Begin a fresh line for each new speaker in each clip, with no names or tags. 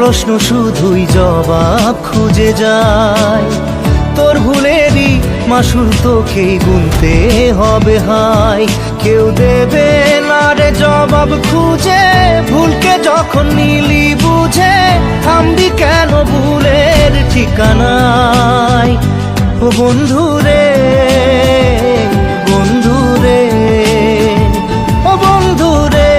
প্রশ্ন শুধুই জবাব খুঁজে যায়। তোর ভুলেরই মাসুল তোকেই গুনতে হবে হায়। কেউ দেবে না রে জবাব খুঁজে, ভুলকে যখন নিলি বুঝে থামবি কেন ভুলের ঠিকানায়। ও বন্ধু রে, বন্ধু রে, ও বন্ধু রে।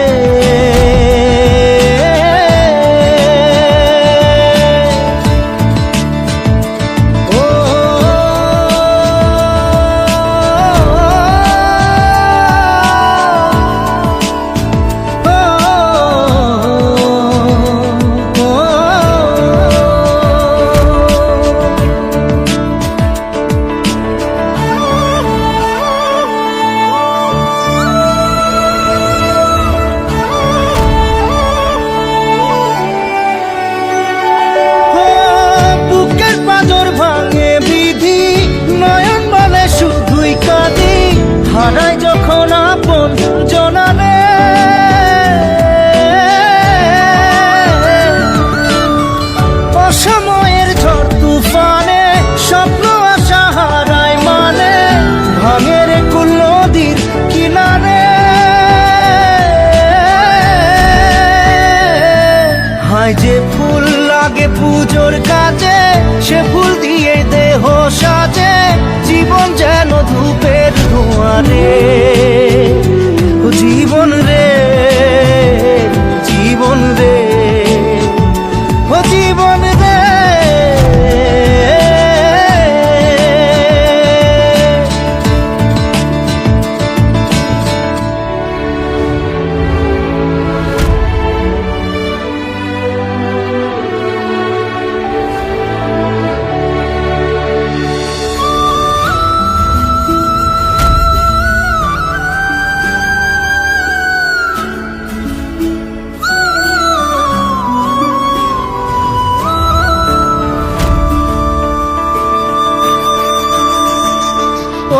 হারাই যখন আপন জনারে, অসময়ের ঝড় তুফানে স্বপ্ন আশা হারায় মানে, ভাঙের কুল নদীর কিনারে। হায় যে ফুল লাগে পুজোর কাজে, সে ফুল দিয়ে দেহ সাজে, জীবন যেন ধূপের ধোঁয়ারে। ও জীবন রে, জীবন রে, ও জীবন রে।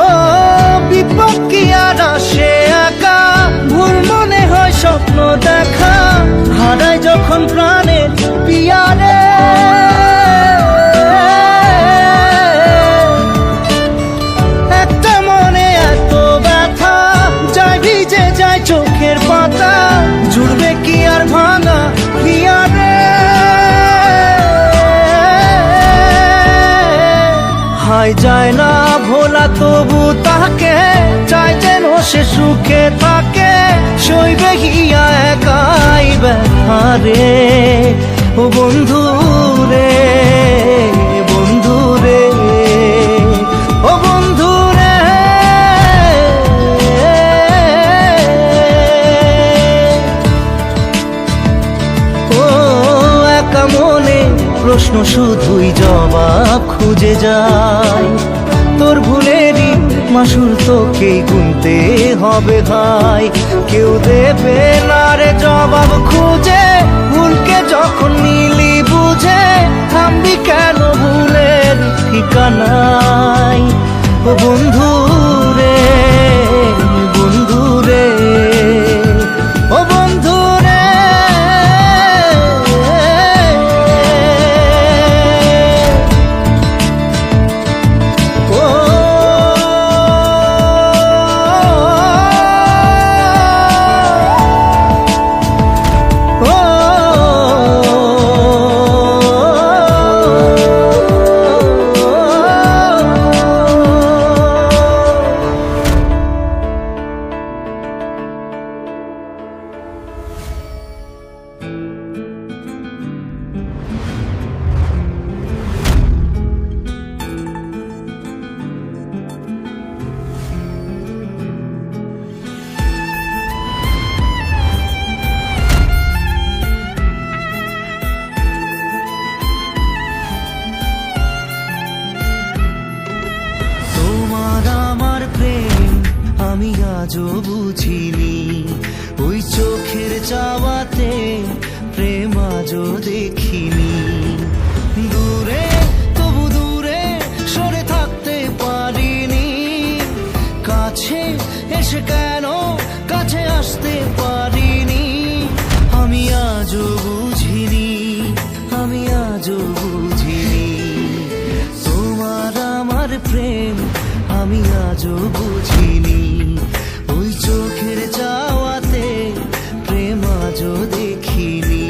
ও বিপদ কি আর আসে একা, ভুল মনে হয় স্বপ্ন দেখা, হারাই যখন প্রাণের পিয়ারে। একটা মনে এত ব্যথা, যায় ভিজে যায় চোখের পাতা, জুড়বে কি আর ভাঙা পিয়ারে। হায় যায় না ভোলা তবু তাকে, চাই যেন সে সুখে থাকে, সইবে গিয়া একাই ব্যথা রে। ও বন্ধু রে, বন্ধু রে, ও বন্ধু রে। ও একা মনে প্রশ্ন শুধুই জবাব খুঁজে যায়। তোর ভুলেরই মাসুল তোকেই গুনতে হবে ভাই। কেউ দেবে না রে জবাব খুঁজে, ভুলকে যখন নিলি বুঝে থামবি কেন ভুলের ঠিকানায়। ও বন্ধু রে, বন্ধু রে, ও বন্ধু রে। আমি আজও বুঝিনি, ওই চোখের চাওয়াতে প্রেম আজও দেখিনি। দূরে তবু দূরে সরে থাকতে পারিনি, কাছে এসে কেন কাছে আসতে পারিনি। আমি আজও বুঝিনি, আজও বুঝিনি। তোমার আমার প্রেম আমি আজও বুঝিনি। ওই চোখের চাওয়াতে প্রেম আজও দেখিনি।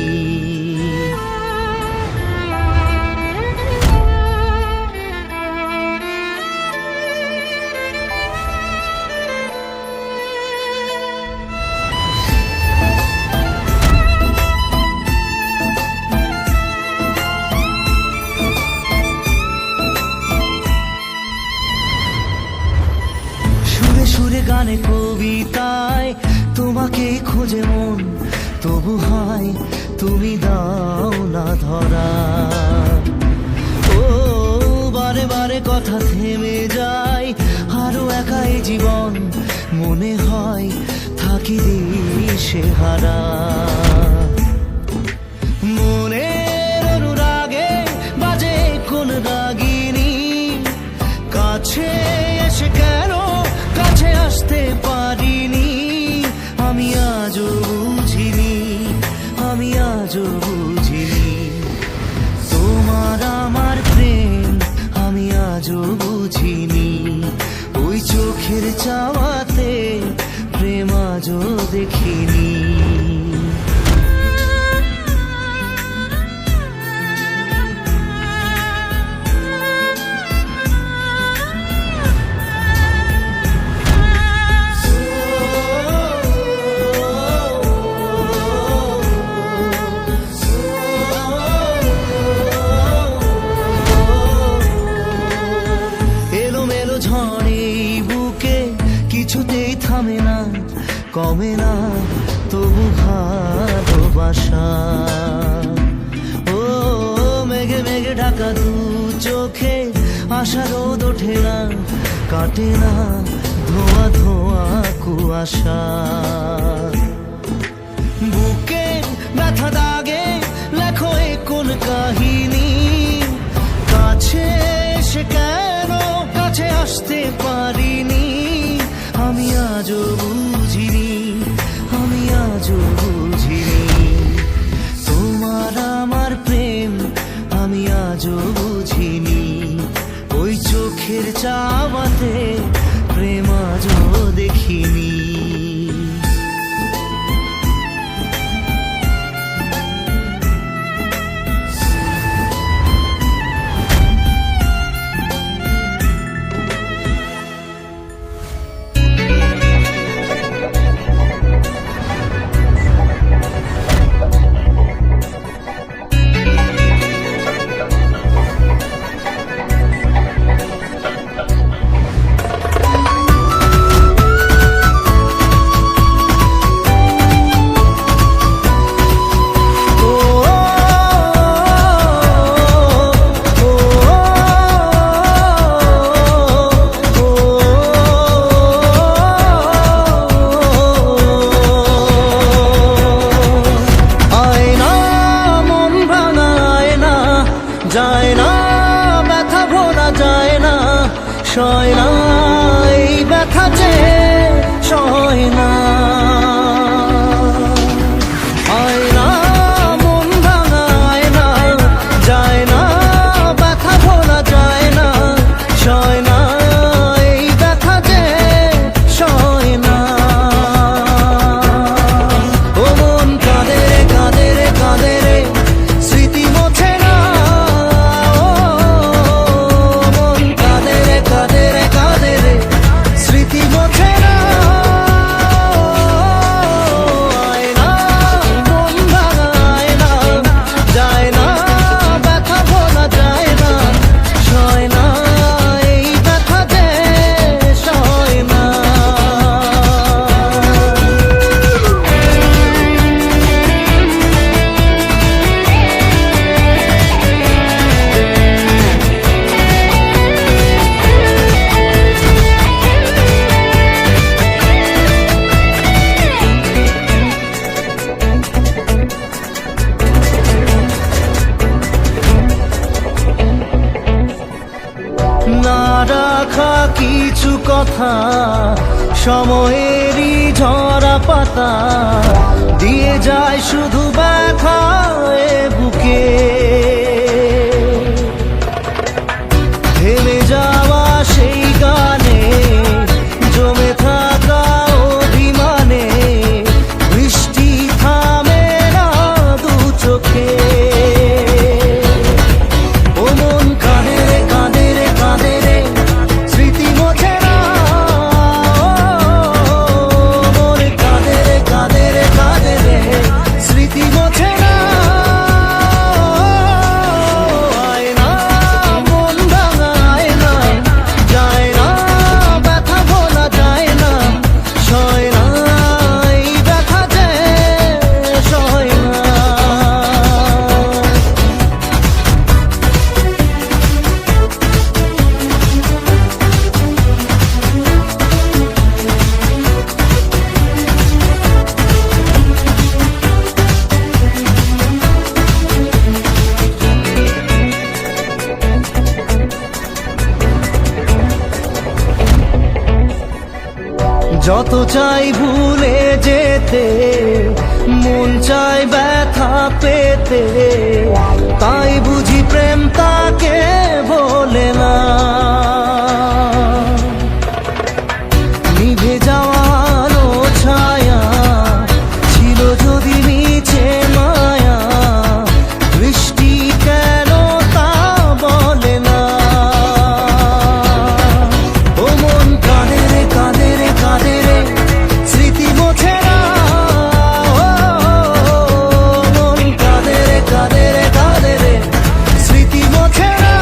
সুরে সুরে গানে কবিতায় তোমাকে খোঁজে মন, তবু হয় তুমি দাও না ধরা। ও বারে বারে কথা থেমে যায়, আরো একাই জীবন মনে হয় থাকি দিশে হারা। মনের অনুরাগে বাজে কোন রাগিনী, কাছে এসে কেন কাছে আসতে পারিনি। আমি আজও বুঝিনি, আমি আজও বুঝিনি। তোমার আমার প্রেম আমি আজও বুঝিনি। ওই চোখের চাওয়াতে প্রেম আজও দেখিনি। ঝড়ে বুকে কিছুতেই থামে না, কমে না তবু ভালোবাসা। ও মেঘে মেঘে ঢাকা দু চোখে আশা রোদ ওঠে না, কাটে না ধোয়া ধোয়া কুয়াশা। বুকে ব্যথা দাগে লেখো এ কোন কাহিনী, কাছে এসে কেন কাছে আসতে পারিনি। আমি আজও বুঝিনি, আমি আজও বুঝিনি। তোমার আমার প্রেম আমি আজও বুঝিনি। ওই চোখের চাওয়াতে প্রেম আজও দেখিনি। যায় না ব্যথা ভোলা যায় না, সয় না এই ব্যথা যে সয় না। হয় না মন ভাঙায় না, যায় না ব্যথা ভোলা যায় না, সয় না এই ব্যথা যে সয় না। ও মন কাঁদে রে কাঁদে রে কাঁদে রে, স্মৃতি মোছে না। না রাখা কিছু কথা সময়েরই ঝরা পাতা দিয়ে যায় শুধু ব্যথা এ বুকে। যত চাই ভুলে যেতে, মন চায় ব্যথা পেতে, তাই বুঝি প্রেম তাকে বলে না। নিভে যাওয়া আলো ছায়া ছিল যদি নিচে মায়া, বৃষ্টি কেন তা বলে না। ও মন কাঁদে রে কাঁদে রে কাঁদে রে, স্মৃতি মোছে না। ও মন কাঁদে রে কাঁদে রে কাঁদে রে, স্মৃতি মোছে না।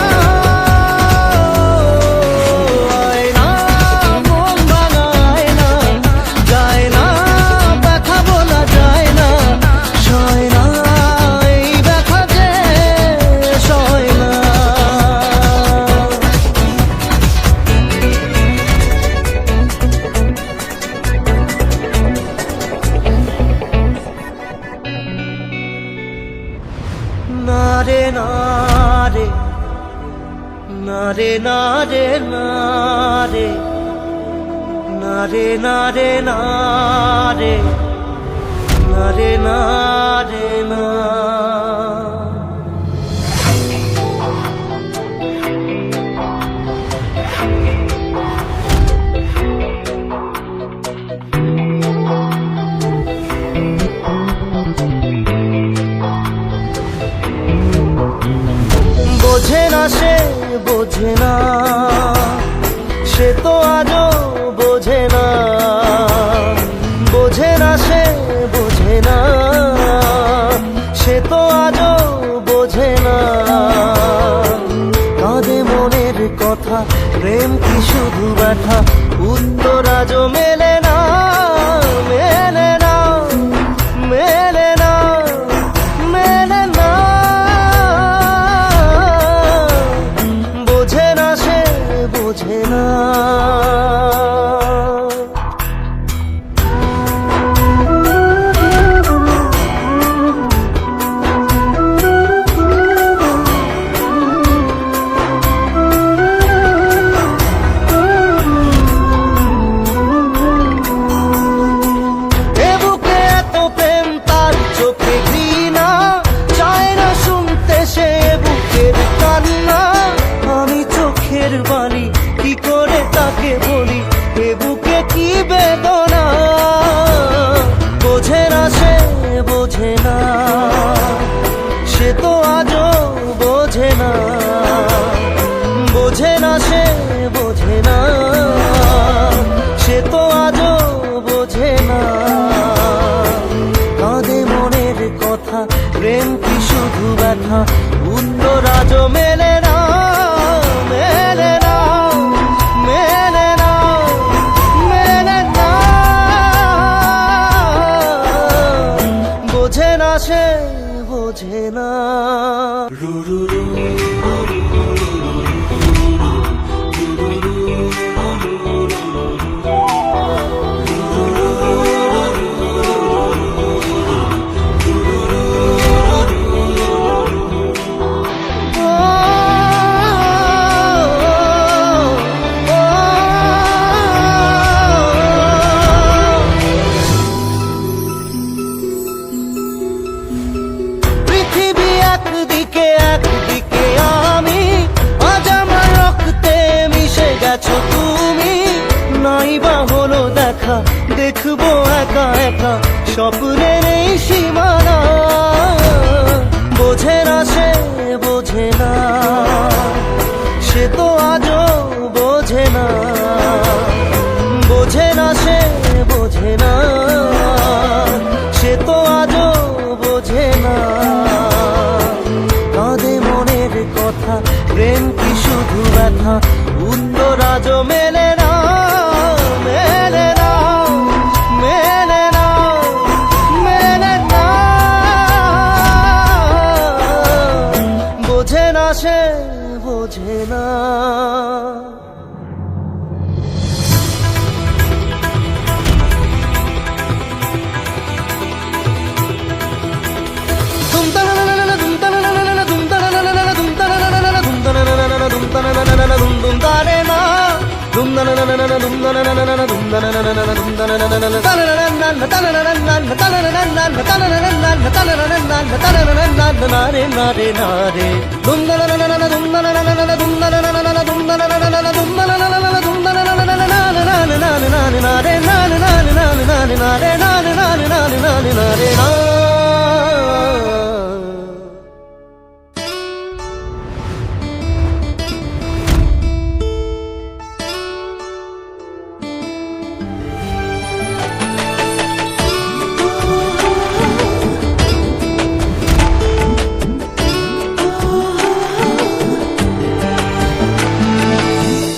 আয়না মন ভাঙায় না, যায় না ব্যথা বলা যায় না, সয় না এই ব্যথা যে সয় না। না রে না রে, না রে না রে না রে, না রে না রে না রে, না রে না রে না। বোঝে না সে বোঝে না, সে তো আজও বোঝে না। বোঝে না সে বোঝে না, সে তো আজও বোঝে না। কাঁদে মনের কথা, প্রেম কি শুধু ব্যথা, উত্তর আজও মেলে না, মেলে না, মেলে না, মেলে না। বোঝে না সে বোঝে না। এ বুকে এত প্রেম তার চোখে ঘৃণা, চায় না শুনতে সে বুকের কান্না। আমি চোখের বালি কি করে তাকে বলি, এ বুকে কি বেদনা। বোঝে না সে বোঝে না, সে তো আজও বোঝে না। বোঝে না সে বোঝে না, সে তো আজও বোঝে না। কাঁদে মনের কথা, প্রেম কি শুধু ব্যথা, উত্তর আজও মেলে না, মেলে না, মেলে না, মেলে না। বোঝে না সে বোঝে না। পৃথিবী একদিকে একদিকে আমি, আজ আমার রক্তে মিশে গেছো তুমি। নাই বা হলো দেখা, দেখবো একা একা স্বপ্নের এই সীমানা। বোঝে না সে বোঝে না, সে তো আজও বোঝে না। বোঝে না সে বোঝে না, সে তো আজও বোঝে না। কাঁদে মনের কথা, প্রেম কি শুধু ব্যথা, উত্তর আজও মেলে না, মেলে না, মেলে না, মেলে না। বোঝে না সে বোঝে না।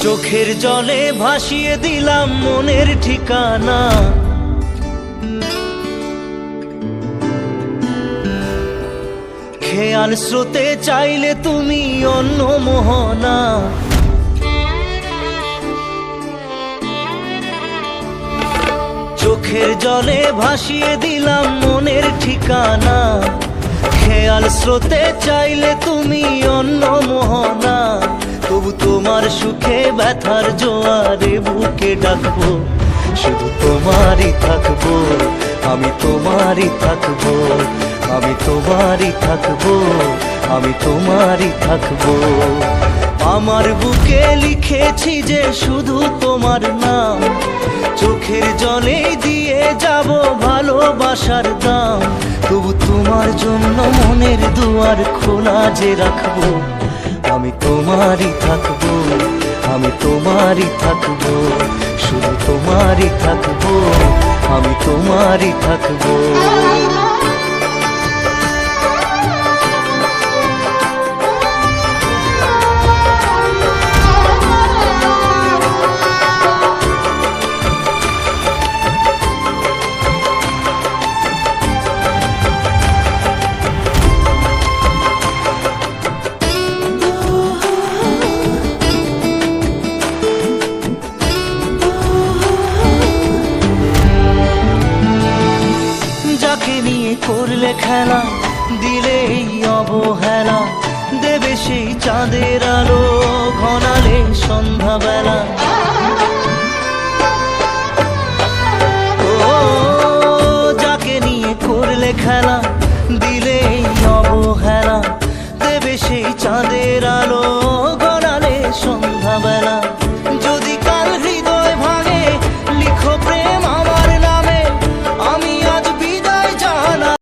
চোখের জলে ভাসিয়ে দিলাম মনের ঠিকানা, খেয়াল স্রোতে চাইলে তুমি অন্য মোহনা। চোখের জলে ভাসিয়ে দিলাম মনের ঠিকানা, খেয়াল স্রোতে চাইলে তুমি অন্য মোহনা। তবু তোমার সুখে ব্যথার জোয়ারে বুকে ডাকবো, শুধু তোমারই থাকবো, আমি তোমারই থাকবো, আমি তোমারই থাকবো, আমি তোমারই থাকবো। আমার বুকে লিখেছি যে শুধু তোমার নাম, চোখের জলে দিয়ে যাব ভালোবাসার দাম। তবু তোমার জন্য মনের দুয়ার খোলা যে রাখবো, আমি তোমারই থাকবো, আমি তোমারই থাকবো, শুধু তোমারই থাকবো, আমি তোমারই থাকবো। যাকে নিয়ে করলে খেলা, দিলে এই অবহেলা, দেবে সেই চাঁদের আলো ঘনালে সন্ধ্যাবেলা। ও যাকে নিয়ে করলে খেলা,